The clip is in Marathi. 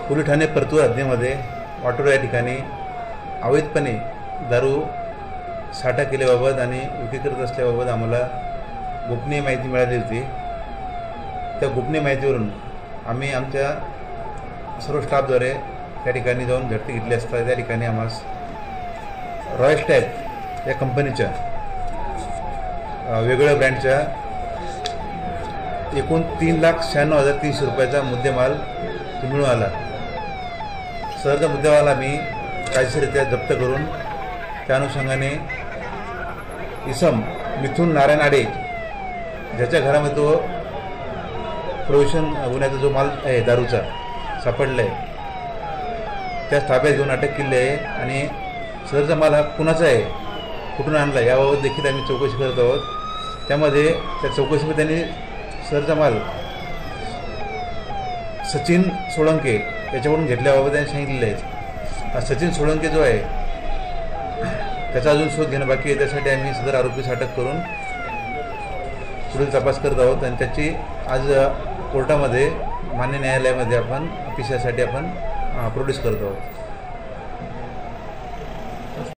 पोलीस ठाणे परतूर हद्दीमध्ये वाटोरा या ठिकाणी अवैधपणे दारू साठा केल्याबाबत आणि विक्री करत असल्याबाबत आम्हाला गोपनीय माहिती मिळाली होती। त्या गोपनीय माहितीवरून आम्ही आमच्या सर्व स्टाफद्वारे त्या ठिकाणी जाऊन झडती घेतली असता त्या ठिकाणी आम्हास रॉयल स्टॅग या कंपनीच्या वेगवेगळ्या ब्रँडच्या एकूण 3,96,300 रुपयाचा मुद्देमाल मिळून आला। सदरचा मुद्देमाल आम्ही कायदेशीररित्या जप्त करून त्या अनुषंगाने इसम मिथुन नारायण आडे ज्याच्या घरामध्ये तो प्रोविशन गुन्ह्याचा जो माल आहे दारूचा सापडला आहे त्या ताब्यात घेऊन अटक केली आहे आणि सदरचा माल हा कुणाचा आहे, कुठून आणला याबाबत देखील आम्ही चौकशी करत आहोत। त्यामध्ये त्या चौकशीमध्ये त्यांनी सदरचा माल सचिन सोळंके याच्याकडून घेतल्याबाबत त्यांनी सांगितलेलं आहे। हा सचिन सोळंके जो आहे त्याचा अजून शोध घेणं बाकी आहे, त्यासाठी आम्ही सदर आरोपीस अटक करून पुढील तपास करत आहोत आणि त्याची आज कोर्टामध्ये मान्य न्यायालयामध्ये आपण पेशासाठी आपण प्रोड्यूस करत आहोत।